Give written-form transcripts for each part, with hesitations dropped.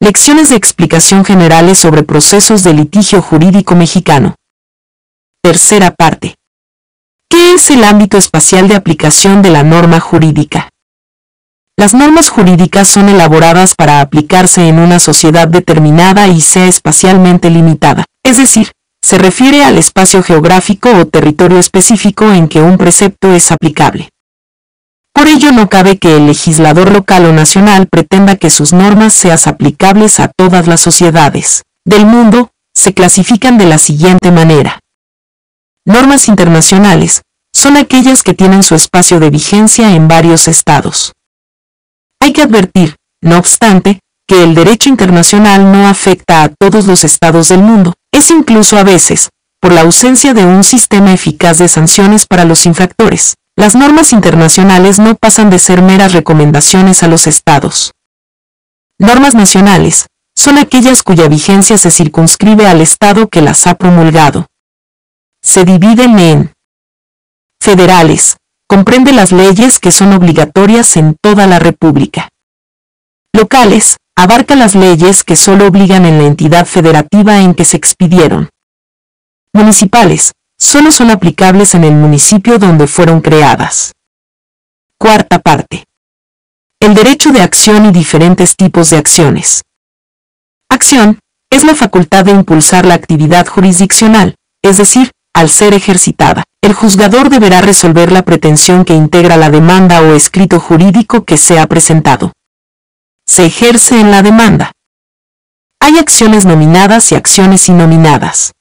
Lecciones de explicación generales sobre procesos de litigio jurídico mexicano. Tercera parte. ¿Qué es el ámbito espacial de aplicación de la norma jurídica? Las normas jurídicas son elaboradas para aplicarse en una sociedad determinada y sea espacialmente limitada, es decir, se refiere al espacio geográfico o territorio específico en que un precepto es aplicable. Por ello no cabe que el legislador local o nacional pretenda que sus normas sean aplicables a todas las sociedades del mundo. Se clasifican de la siguiente manera. Normas internacionales son aquellas que tienen su espacio de vigencia en varios estados. Hay que advertir, no obstante, que el derecho internacional no afecta a todos los estados del mundo. Es incluso a veces, por la ausencia de un sistema eficaz de sanciones para los infractores. Las normas internacionales no pasan de ser meras recomendaciones a los estados. Normas nacionales son aquellas cuya vigencia se circunscribe al estado que las ha promulgado. Se dividen en federales, comprende las leyes que son obligatorias en toda la República. Locales, abarca las leyes que solo obligan en la entidad federativa en que se expidieron. Municipales, solo son aplicables en el municipio donde fueron creadas. Cuarta parte. El derecho de acción y diferentes tipos de acciones. Acción es la facultad de impulsar la actividad jurisdiccional, es decir, al ser ejercitada, el juzgador deberá resolver la pretensión que integra la demanda o escrito jurídico que sea presentado. Se ejerce en la demanda. Hay acciones nominadas y acciones innominadas.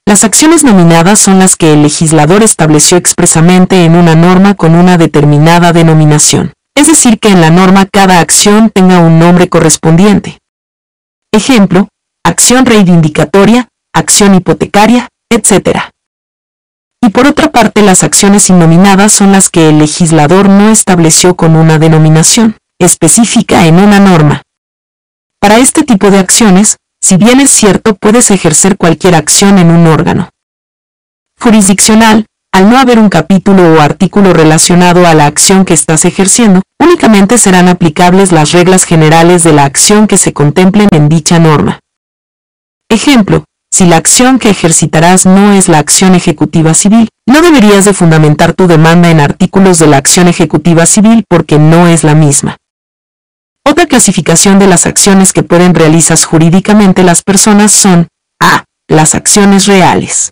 Las acciones nominadas son las que el legislador estableció expresamente en una norma con una determinada denominación, es decir, que en la norma cada acción tenga un nombre correspondiente. Ejemplo, acción reivindicatoria, acción hipotecaria, etc. Y por otra parte, las acciones innominadas son las que el legislador no estableció con una denominación específica en una norma. Para este tipo de acciones, si bien es cierto, puedes ejercer cualquier acción en un órgano jurisdiccional, al no haber un capítulo o artículo relacionado a la acción que estás ejerciendo, únicamente serán aplicables las reglas generales de la acción que se contemplen en dicha norma. Ejemplo, si la acción que ejercitarás no es la acción ejecutiva civil, no deberías de fundamentar tu demanda en artículos de la acción ejecutiva civil porque no es la misma. Otra clasificación de las acciones que pueden realizar jurídicamente las personas son a. Las acciones reales.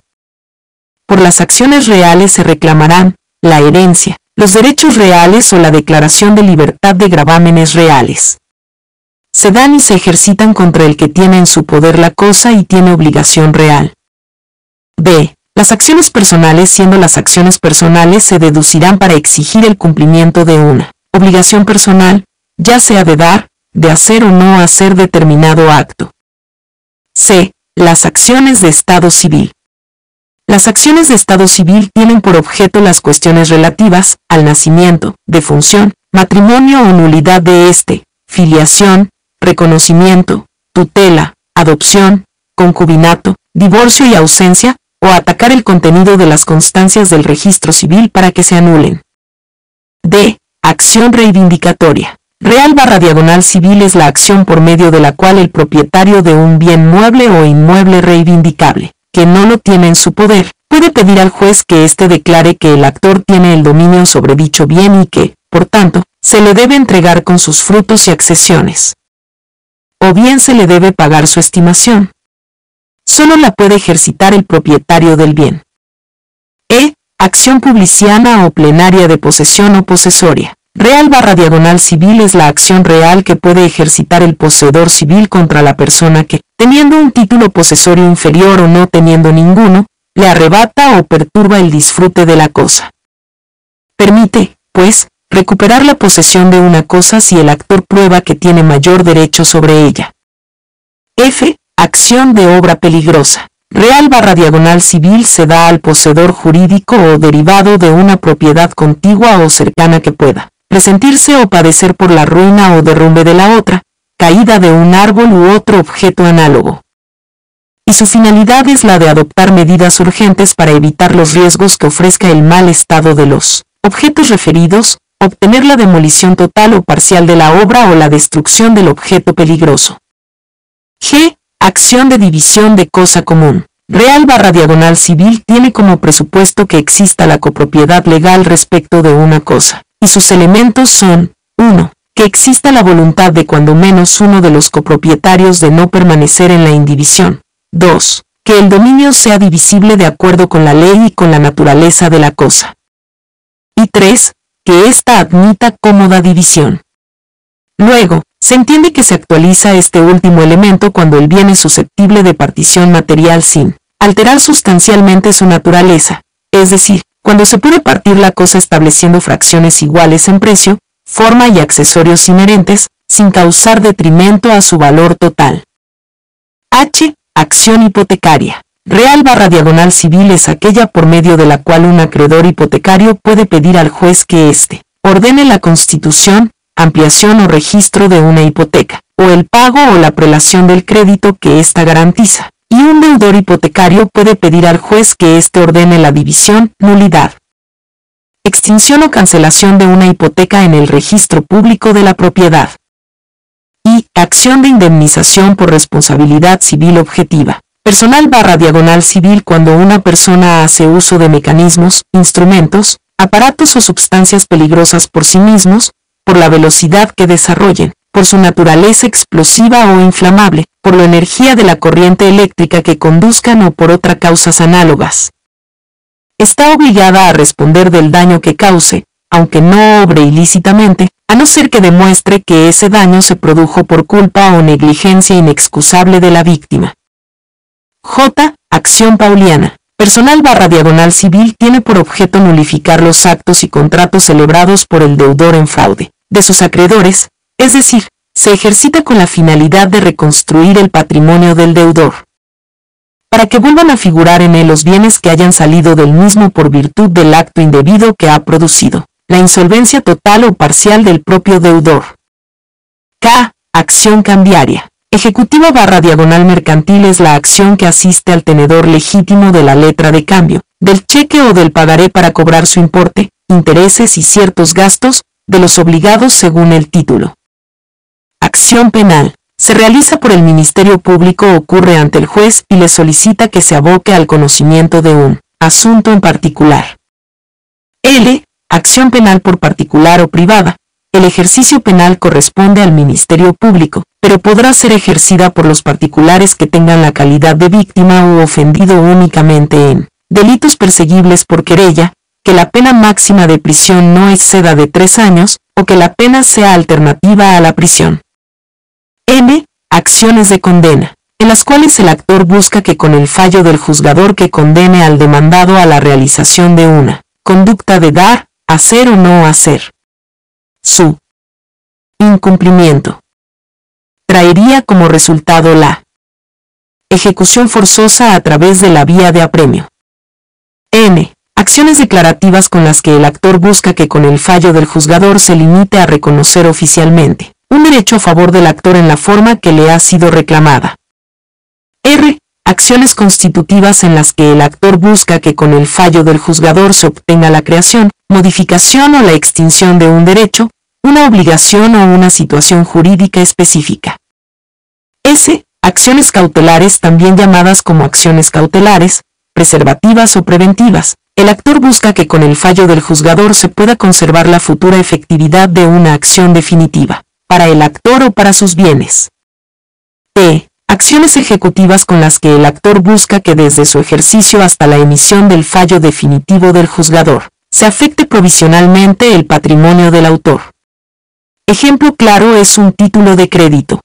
Por las acciones reales se reclamarán la herencia, los derechos reales o la declaración de libertad de gravámenes reales. Se dan y se ejercitan contra el que tiene en su poder la cosa y tiene obligación real. b. Las acciones personales, siendo las acciones personales se deducirán para exigir el cumplimiento de una obligación personal, ya sea de dar, de hacer o no hacer determinado acto. c. Las acciones de Estado civil. Las acciones de Estado civil tienen por objeto las cuestiones relativas al nacimiento, defunción, matrimonio o nulidad de éste, filiación, reconocimiento, tutela, adopción, concubinato, divorcio y ausencia, o atacar el contenido de las constancias del registro civil para que se anulen. d. Acción reivindicatoria. Real/civil es la acción por medio de la cual el propietario de un bien mueble o inmueble reivindicable, que no lo tiene en su poder, puede pedir al juez que éste declare que el actor tiene el dominio sobre dicho bien y que, por tanto, se le debe entregar con sus frutos y accesiones. O bien se le debe pagar su estimación. Solo la puede ejercitar el propietario del bien. e. Acción publiciana o plenaria de posesión o posesoria. Real/civil es la acción real que puede ejercitar el poseedor civil contra la persona que, teniendo un título posesorio inferior o no teniendo ninguno, le arrebata o perturba el disfrute de la cosa. Permite, pues, recuperar la posesión de una cosa si el actor prueba que tiene mayor derecho sobre ella. f. Acción de obra peligrosa. Real/civil se da al poseedor jurídico o derivado de una propiedad contigua o cercana que pueda resentirse o padecer por la ruina o derrumbe de la otra, caída de un árbol u otro objeto análogo. Y su finalidad es la de adoptar medidas urgentes para evitar los riesgos que ofrezca el mal estado de los objetos referidos, obtener la demolición total o parcial de la obra o la destrucción del objeto peligroso. G. Acción de división de cosa común. Real/Civil tiene como presupuesto que exista la copropiedad legal respecto de una cosa, y sus elementos son: 1. Que exista la voluntad de cuando menos uno de los copropietarios de no permanecer en la indivisión. 2. Que el dominio sea divisible de acuerdo con la ley y con la naturaleza de la cosa. Y 3. Que ésta admita cómoda división. Luego, se entiende que se actualiza este último elemento cuando el bien es susceptible de partición material sin alterar sustancialmente su naturaleza, es decir, cuando se puede partir la cosa estableciendo fracciones iguales en precio, forma y accesorios inherentes, sin causar detrimento a su valor total. H. Acción hipotecaria. Real/Civil es aquella por medio de la cual un acreedor hipotecario puede pedir al juez que éste ordene la constitución, ampliación o registro de una hipoteca, o el pago o la prelación del crédito que ésta garantiza, y un deudor hipotecario puede pedir al juez que éste ordene la división, nulidad, extinción o cancelación de una hipoteca en el registro público de la propiedad. Y acción de indemnización por responsabilidad civil objetiva. Personal/Civil cuando una persona hace uso de mecanismos, instrumentos, aparatos o sustancias peligrosas por sí mismos, por la velocidad que desarrollen, por su naturaleza explosiva o inflamable, por la energía de la corriente eléctrica que conduzcan o por otras causas análogas. Está obligada a responder del daño que cause, aunque no obre ilícitamente, a no ser que demuestre que ese daño se produjo por culpa o negligencia inexcusable de la víctima. J. Acción pauliana. Personal/Civil tiene por objeto nulificar los actos y contratos celebrados por el deudor en fraude de sus acreedores, es decir, se ejercita con la finalidad de reconstruir el patrimonio del deudor, para que vuelvan a figurar en él los bienes que hayan salido del mismo por virtud del acto indebido que ha producido la insolvencia total o parcial del propio deudor. K. Acción cambiaria. Ejecutiva/mercantil es la acción que asiste al tenedor legítimo de la letra de cambio, del cheque o del pagaré para cobrar su importe, intereses y ciertos gastos, de los obligados según el título. Acción penal. Se realiza por el Ministerio Público o ocurre ante el juez y le solicita que se aboque al conocimiento de un asunto en particular. L. Acción penal por particular o privada. El ejercicio penal corresponde al Ministerio Público, pero podrá ser ejercida por los particulares que tengan la calidad de víctima u ofendido únicamente en delitos perseguibles por querella, que la pena máxima de prisión no exceda de 3 años, o que la pena sea alternativa a la prisión. M. Acciones de condena, en las cuales el actor busca que con el fallo del juzgador que condene al demandado a la realización de una conducta de dar, hacer o no hacer su incumplimiento, traería como resultado la ejecución forzosa a través de la vía de apremio. N. Acciones declarativas con las que el actor busca que con el fallo del juzgador se limite a reconocer oficialmente un derecho a favor del actor en la forma que le ha sido reclamada. R. Acciones constitutivas en las que el actor busca que con el fallo del juzgador se obtenga la creación, modificación o la extinción de un derecho, una obligación o una situación jurídica específica. S. Acciones cautelares, también llamadas como acciones cautelares, preservativas o preventivas. El actor busca que con el fallo del juzgador se pueda conservar la futura efectividad de una acción definitiva, para el actor o para sus bienes. T. Acciones ejecutivas con las que el actor busca que desde su ejercicio hasta la emisión del fallo definitivo del juzgador, se afecte provisionalmente el patrimonio del autor. Ejemplo claro es un título de crédito.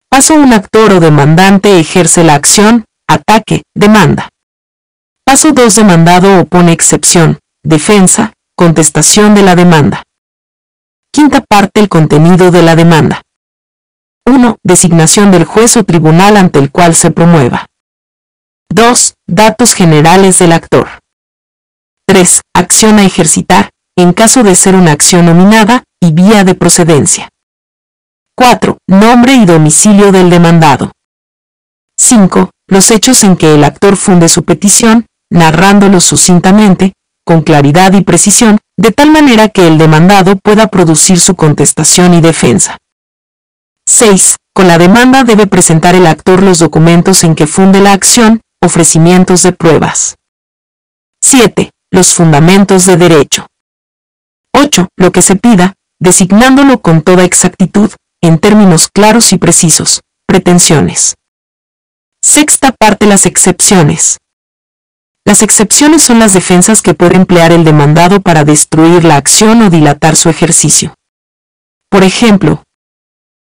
Paso un actor o demandante ejerce la acción, ataque, demanda. Paso 2 demandado opone excepción, defensa, contestación de la demanda. Quinta parte el contenido de la demanda. 1. Designación del juez o tribunal ante el cual se promueva. 2. Datos generales del actor. 3. Acción a ejercitar, en caso de ser una acción nominada, y vía de procedencia. 4. Nombre y domicilio del demandado. 5. Los hechos en que el actor funde su petición, narrándolos sucintamente, con claridad y precisión, de tal manera que el demandado pueda producir su contestación y defensa. 6. Con la demanda debe presentar el actor los documentos en que funde la acción, ofrecimientos de pruebas. 7. Los fundamentos de derecho. 8. Lo que se pida, designándolo con toda exactitud, en términos claros y precisos, pretensiones. Sexta parte. Las excepciones. Las excepciones son las defensas que puede emplear el demandado para destruir la acción o dilatar su ejercicio. Por ejemplo,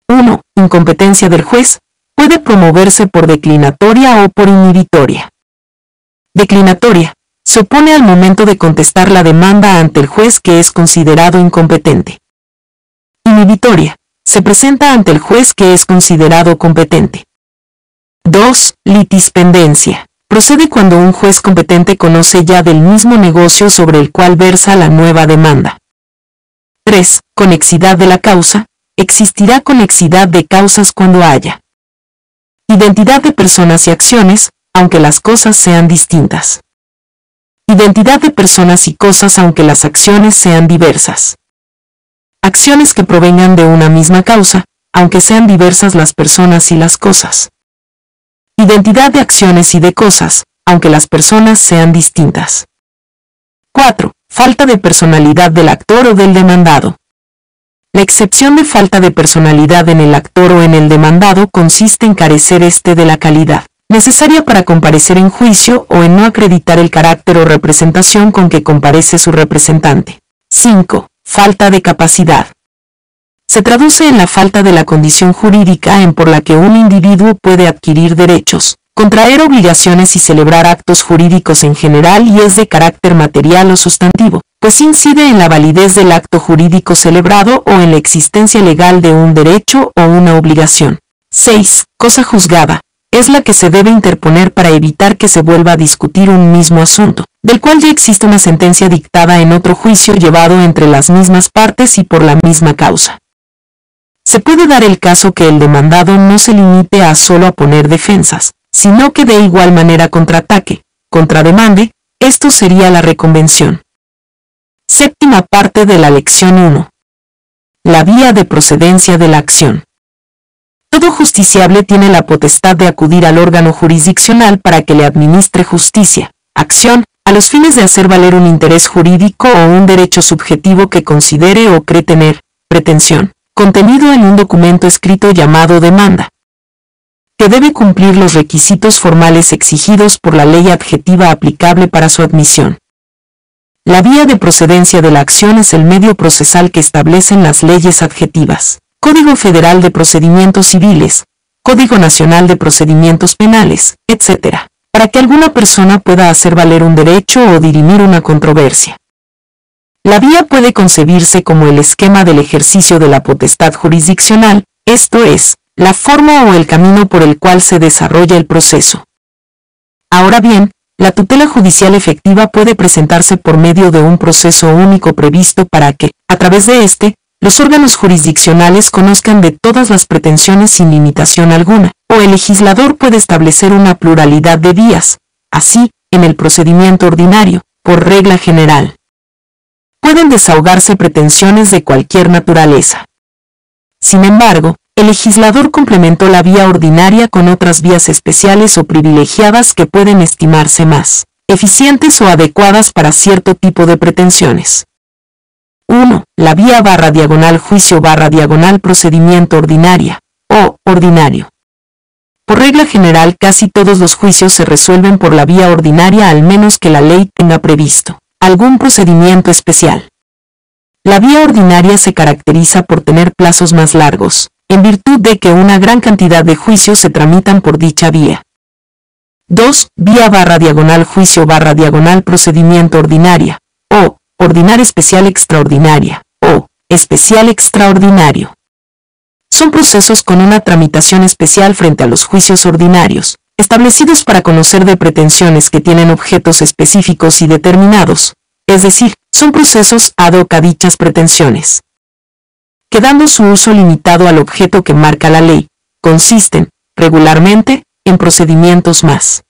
1. Incompetencia del juez, puede promoverse por declinatoria o por inhibitoria. Declinatoria. Se opone al momento de contestar la demanda ante el juez que es considerado incompetente. Inhibitoria. Se presenta ante el juez que es considerado competente. 2. Litispendencia. Procede cuando un juez competente conoce ya del mismo negocio sobre el cual versa la nueva demanda. 3. Conexidad de la causa. Existirá conexidad de causas cuando haya identidad de personas y acciones, aunque las cosas sean distintas. Identidad de personas y cosas aunque las acciones sean diversas. Acciones que provengan de una misma causa, aunque sean diversas las personas y las cosas. Identidad de acciones y de cosas, aunque las personas sean distintas. 4. Falta de personalidad del actor o del demandado. La excepción de falta de personalidad en el actor o en el demandado consiste en carecer de la calidad necesaria para comparecer en juicio o en no acreditar el carácter o representación con que comparece su representante. 5. Falta de capacidad. Se traduce en la falta de la condición jurídica en por la que un individuo puede adquirir derechos, contraer obligaciones y celebrar actos jurídicos en general y es de carácter material o sustantivo, pues incide en la validez del acto jurídico celebrado o en la existencia legal de un derecho o una obligación. 6. Cosa juzgada. Es la que se debe interponer para evitar que se vuelva a discutir un mismo asunto, del cual ya existe una sentencia dictada en otro juicio llevado entre las mismas partes y por la misma causa. Se puede dar el caso que el demandado no se limite a solo a poner defensas, sino que de igual manera contraataque, contrademande, esto sería la reconvención. Séptima parte de la lección 1. La vía de procedencia de la acción. Todo justiciable tiene la potestad de acudir al órgano jurisdiccional para que le administre justicia, acción, a los fines de hacer valer un interés jurídico o un derecho subjetivo que considere o cree tener pretensión, contenido en un documento escrito llamado demanda, que debe cumplir los requisitos formales exigidos por la ley adjetiva aplicable para su admisión. La vía de procedencia de la acción es el medio procesal que establecen las leyes adjetivas. Código Federal de Procedimientos Civiles, Código Nacional de Procedimientos Penales, etc., para que alguna persona pueda hacer valer un derecho o dirimir una controversia. La vía puede concebirse como el esquema del ejercicio de la potestad jurisdiccional, esto es, la forma o el camino por el cual se desarrolla el proceso. Ahora bien, la tutela judicial efectiva puede presentarse por medio de un proceso único previsto para que, a través de los órganos jurisdiccionales conozcan de todas las pretensiones sin limitación alguna, o el legislador puede establecer una pluralidad de vías, así, en el procedimiento ordinario, por regla general. Pueden desahogarse pretensiones de cualquier naturaleza. Sin embargo, el legislador complementó la vía ordinaria con otras vías especiales o privilegiadas que pueden estimarse más eficientes o adecuadas para cierto tipo de pretensiones. 1. La vía / juicio / procedimiento ordinaria, o ordinario. Por regla general, casi todos los juicios se resuelven por la vía ordinaria al menos que la ley tenga previsto algún procedimiento especial. La vía ordinaria se caracteriza por tener plazos más largos, en virtud de que una gran cantidad de juicios se tramitan por dicha vía. 2. Vía / juicio / procedimiento ordinaria, o ordinaria especial extraordinaria, o especial extraordinario. Son procesos con una tramitación especial frente a los juicios ordinarios, establecidos para conocer de pretensiones que tienen objetos específicos y determinados, es decir, son procesos ad hoc a dichas pretensiones. Quedando su uso limitado al objeto que marca la ley, consisten, regularmente, en procedimientos más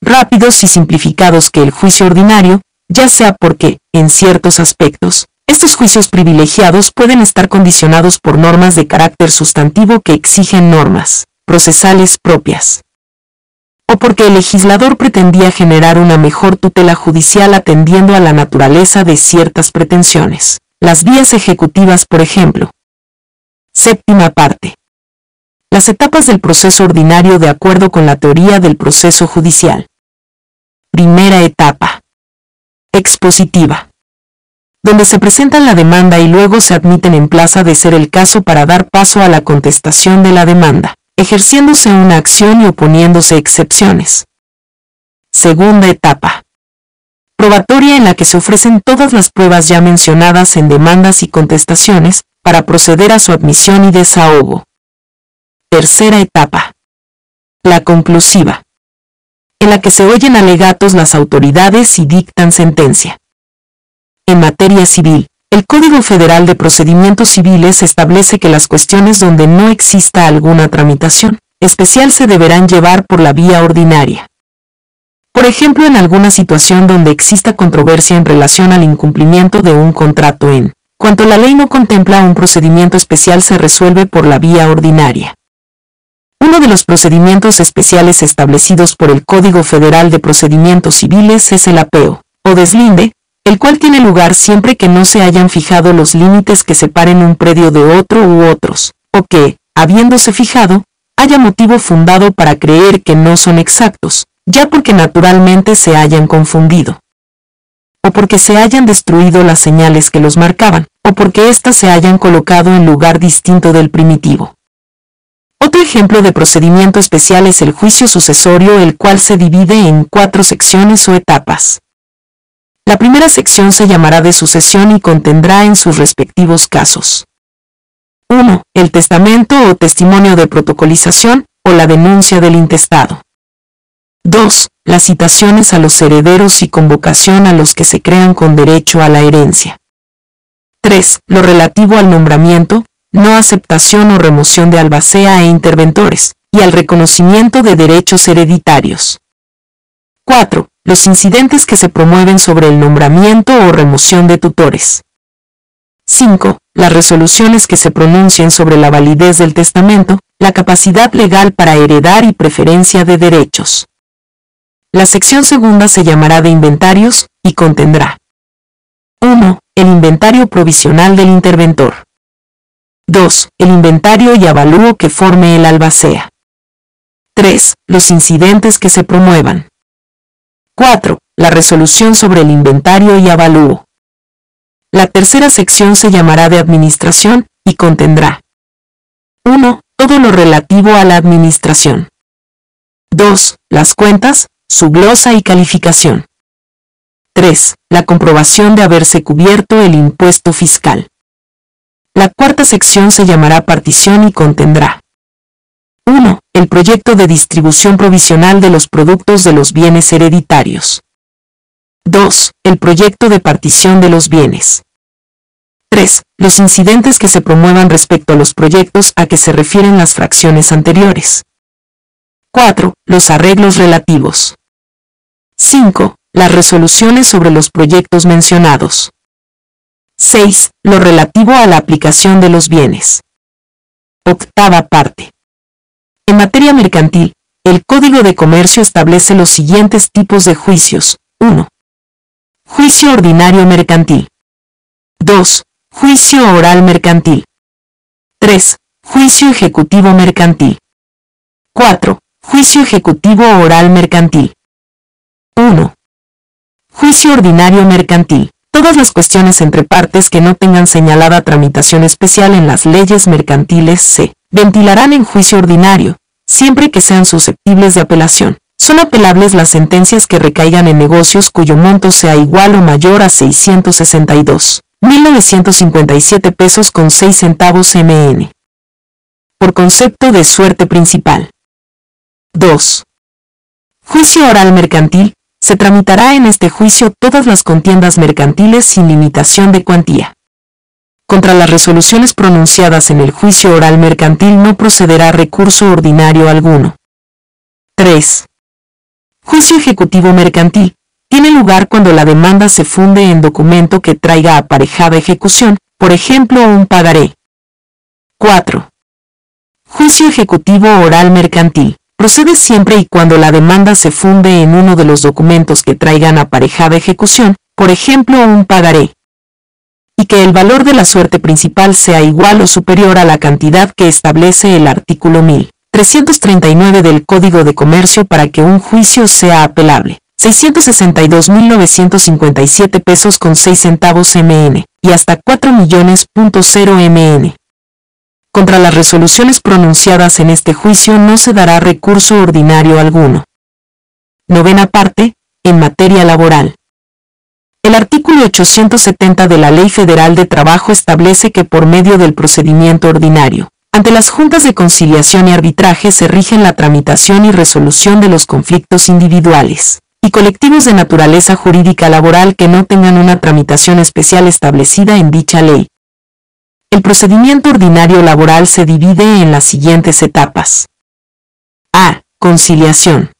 rápidos y simplificados que el juicio ordinario, ya sea porque, en ciertos aspectos, Estos juicios privilegiados pueden estar condicionados por normas de carácter sustantivo que exigen normas procesales propias, o porque el legislador pretendía generar una mejor tutela judicial atendiendo a la naturaleza de ciertas pretensiones. Las vías ejecutivas, por ejemplo. Séptima parte. Las etapas del proceso ordinario de acuerdo con la teoría del proceso judicial. Primera etapa. Expositiva, donde se presentan la demanda y luego se admiten en plaza de ser el caso para dar paso a la contestación de la demanda, ejerciéndose una acción y oponiéndose excepciones. Segunda etapa. Probatoria, en la que se ofrecen todas las pruebas ya mencionadas en demandas y contestaciones para proceder a su admisión y desahogo. Tercera etapa. La conclusiva, en la que se oyen alegatos las autoridades y dictan sentencia. En materia civil, el Código Federal de Procedimientos Civiles establece que las cuestiones donde no exista alguna tramitación especial se deberán llevar por la vía ordinaria. Por ejemplo, en alguna situación donde exista controversia en relación al incumplimiento de un contrato en cuanto la ley no contempla un procedimiento especial, se resuelve por la vía ordinaria. Uno de los procedimientos especiales establecidos por el Código Federal de Procedimientos Civiles es el apeo, o deslinde, el cual tiene lugar siempre que no se hayan fijado los límites que separen un predio de otro u otros, o que, habiéndose fijado, haya motivo fundado para creer que no son exactos, ya porque naturalmente se hayan confundido, o porque se hayan destruido las señales que los marcaban, o porque éstas se hayan colocado en lugar distinto del primitivo. Otro ejemplo de procedimiento especial es el juicio sucesorio, el cual se divide en 4 secciones o etapas. La primera sección se llamará de sucesión y contendrá en sus respectivos casos: 1. El testamento o testimonio de protocolización, o la denuncia del intestado. 2. Las citaciones a los herederos y convocación a los que se crean con derecho a la herencia. 3. Lo relativo al nombramiento, no aceptación o remoción de albacea e interventores, y al reconocimiento de derechos hereditarios. 4. Los incidentes que se promueven sobre el nombramiento o remoción de tutores. 5. Las resoluciones que se pronuncien sobre la validez del testamento, la capacidad legal para heredar y preferencia de derechos. La sección segunda se llamará de inventarios, y contendrá: 1. El inventario provisional del interventor. 2. El inventario y avalúo que forme el albacea. 3. Los incidentes que se promuevan. 4. La resolución sobre el inventario y avalúo. La tercera sección se llamará de administración, y contendrá: 1. Todo lo relativo a la administración. 2. Las cuentas, su glosa y calificación. 3. La comprobación de haberse cubierto el impuesto fiscal. La cuarta sección se llamará partición y contendrá: 1. El proyecto de distribución provisional de los productos de los bienes hereditarios. 2. El proyecto de partición de los bienes. 3. Los incidentes que se promuevan respecto a los proyectos a que se refieren las fracciones anteriores. 4. Los arreglos relativos. 5. Las resoluciones sobre los proyectos mencionados. 6. Lo relativo a la aplicación de los bienes. Octava parte. En materia mercantil, el Código de Comercio establece los siguientes tipos de juicios. 1. Juicio ordinario mercantil. 2. Juicio oral mercantil. 3. Juicio ejecutivo mercantil. 4. Juicio ejecutivo oral mercantil. 1. Juicio ordinario mercantil. Todas las cuestiones entre partes que no tengan señalada tramitación especial en las leyes mercantiles se ventilarán en juicio ordinario, siempre que sean susceptibles de apelación. Son apelables las sentencias que recaigan en negocios cuyo monto sea igual o mayor a 662.957 pesos con 6 centavos mn. Por concepto de suerte principal. 2. Juicio oral mercantil. Se tramitará en este juicio todas las contiendas mercantiles sin limitación de cuantía. Contra las resoluciones pronunciadas en el juicio oral mercantil no procederá recurso ordinario alguno. 3. Juicio ejecutivo mercantil. tiene lugar cuando la demanda se funde en documento que traiga aparejada ejecución, por ejemplo un pagaré. 4. Juicio ejecutivo oral mercantil. Procede siempre y cuando la demanda se funde en uno de los documentos que traigan aparejada ejecución, por ejemplo un pagaré, y que el valor de la suerte principal sea igual o superior a la cantidad que establece el artículo 1339 del Código de Comercio para que un juicio sea apelable. 662.957 pesos con 6 centavos MN, y hasta 4.000.0 MN. Contra las resoluciones pronunciadas en este juicio no se dará recurso ordinario alguno. Novena parte, en materia laboral. El artículo 870 de la Ley Federal de Trabajo establece que por medio del procedimiento ordinario, ante las juntas de conciliación y arbitraje se rigen la tramitación y resolución de los conflictos individuales y colectivos de naturaleza jurídica laboral que no tengan una tramitación especial establecida en dicha ley. El procedimiento ordinario laboral se divide en las siguientes etapas. A. Conciliación.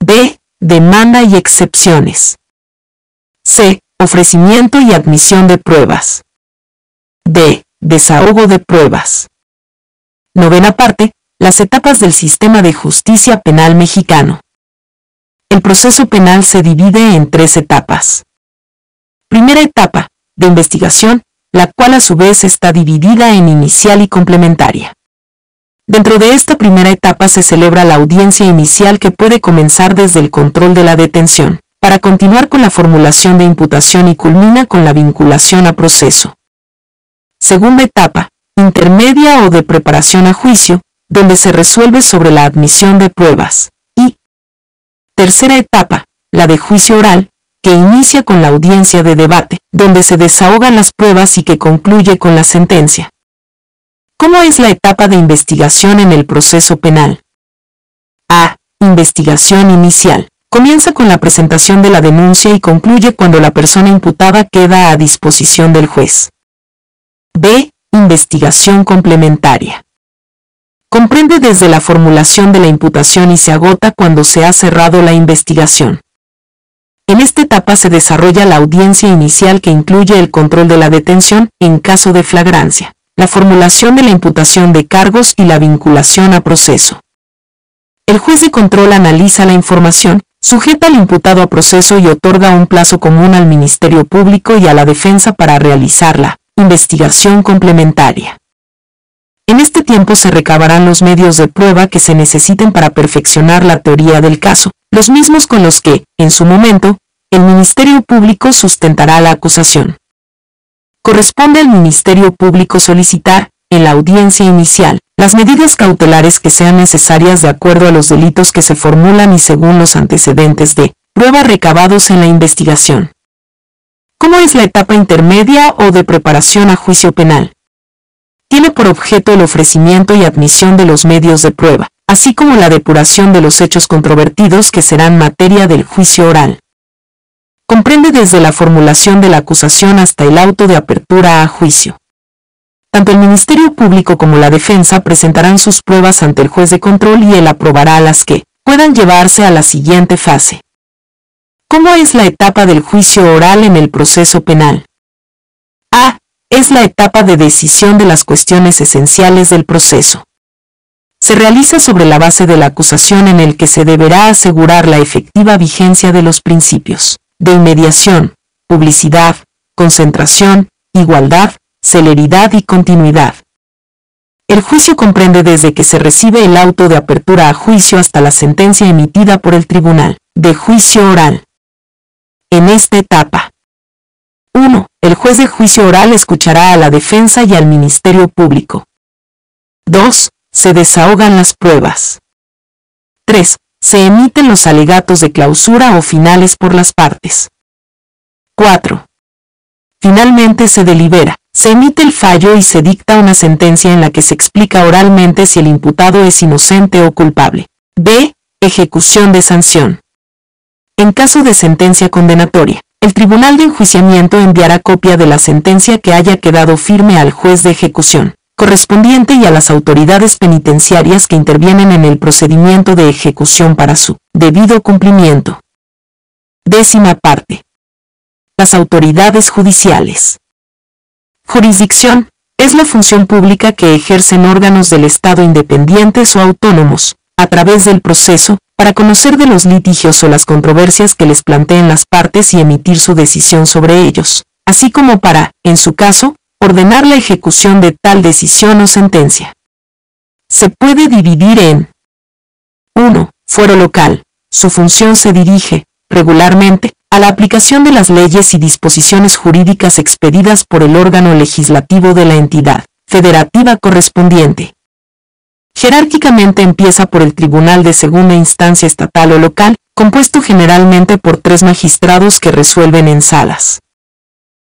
B. Demanda y excepciones. C. Ofrecimiento y admisión de pruebas. D. Desahogo de pruebas. Novena parte. Las etapas del sistema de justicia penal mexicano. El proceso penal se divide en 3 etapas. Primera etapa, de investigación, la cual a su vez está dividida en inicial y complementaria. Dentro de esta primera etapa se celebra la audiencia inicial que puede comenzar desde el control de la detención, para continuar con la formulación de imputación y culmina con la vinculación a proceso. Segunda etapa, intermedia o de preparación a juicio, donde se resuelve sobre la admisión de pruebas. Y tercera etapa, la de juicio oral, que inicia con la audiencia de debate, donde se desahogan las pruebas y que concluye con la sentencia. ¿Cómo es la etapa de investigación en el proceso penal? A. Investigación inicial. Comienza con la presentación de la denuncia y concluye cuando la persona imputada queda a disposición del juez. B. Investigación complementaria. Comprende desde la formulación de la imputación y se agota cuando se ha cerrado la investigación. En esta etapa se desarrolla la audiencia inicial que incluye el control de la detención en caso de flagrancia, la formulación de la imputación de cargos y la vinculación a proceso. El juez de control analiza la información, sujeta al imputado a proceso y otorga un plazo común al Ministerio Público y a la defensa para realizar la investigación complementaria. En este tiempo se recabarán los medios de prueba que se necesiten para perfeccionar la teoría del caso, los mismos con los que, en su momento, el Ministerio Público sustentará la acusación. Corresponde al Ministerio Público solicitar, en la audiencia inicial, las medidas cautelares que sean necesarias de acuerdo a los delitos que se formulan y según los antecedentes de prueba recabados en la investigación. ¿Cómo es la etapa intermedia o de preparación a juicio penal? Tiene por objeto el ofrecimiento y admisión de los medios de prueba, así como la depuración de los hechos controvertidos que serán materia del juicio oral. Comprende desde la formulación de la acusación hasta el auto de apertura a juicio. Tanto el Ministerio Público como la defensa presentarán sus pruebas ante el juez de control y él aprobará las que puedan llevarse a la siguiente fase. ¿Cómo es la etapa del juicio oral en el proceso penal? A. Es la etapa de decisión de las cuestiones esenciales del proceso. Se realiza sobre la base de la acusación en el que se deberá asegurar la efectiva vigencia de los principios de inmediación, publicidad, concentración, igualdad, celeridad y continuidad. El juicio comprende desde que se recibe el auto de apertura a juicio hasta la sentencia emitida por el tribunal de juicio oral. En esta etapa, 1. El juez de juicio oral escuchará a la defensa y al Ministerio Público. 2. Se desahogan las pruebas. 3. Se emiten los alegatos de clausura o finales por las partes. 4. Finalmente se delibera, se emite el fallo y se dicta una sentencia en la que se explica oralmente si el imputado es inocente o culpable. B. Ejecución de sanción. En caso de sentencia condenatoria, el Tribunal de Enjuiciamiento enviará copia de la sentencia que haya quedado firme al juez de ejecución correspondiente y a las autoridades penitenciarias que intervienen en el procedimiento de ejecución para su debido cumplimiento. Décima parte. Las autoridades judiciales. Jurisdicción es la función pública que ejercen órganos del Estado independientes o autónomos, a través del proceso, para conocer de los litigios o las controversias que les planteen las partes y emitir su decisión sobre ellos, así como para, en su caso, ordenar la ejecución de tal decisión o sentencia. Se puede dividir en 1. Fuero local. Su función se dirige, regularmente, a la aplicación de las leyes y disposiciones jurídicas expedidas por el órgano legislativo de la entidad federativa correspondiente. Jerárquicamente empieza por el Tribunal de Segunda Instancia estatal o local, compuesto generalmente por 3 magistrados que resuelven en salas.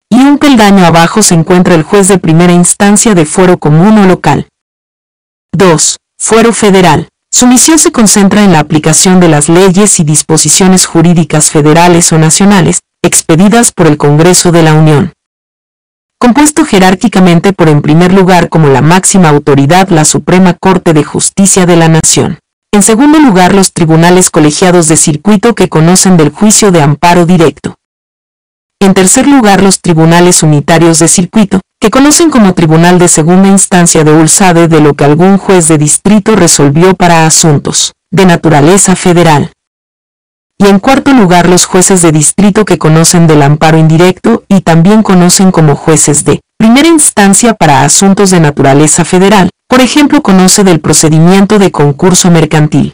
Y un peldaño abajo se encuentra el juez de primera instancia de fuero común o local. 2. Fuero federal. Su misión se concentra en la aplicación de las leyes y disposiciones jurídicas federales o nacionales, expedidas por el Congreso de la Unión. Compuesto jerárquicamente por, en primer lugar, como la máxima autoridad, la Suprema Corte de Justicia de la Nación. En segundo lugar, los tribunales colegiados de circuito que conocen del juicio de amparo directo. En tercer lugar, los tribunales unitarios de circuito, que conocen como Tribunal de Segunda Instancia de Ulsade de lo que algún juez de distrito resolvió para asuntos de naturaleza federal. Y en cuarto lugar, los jueces de distrito que conocen del amparo indirecto y también conocen como jueces de primera instancia para asuntos de naturaleza federal, por ejemplo, conoce del procedimiento de concurso mercantil.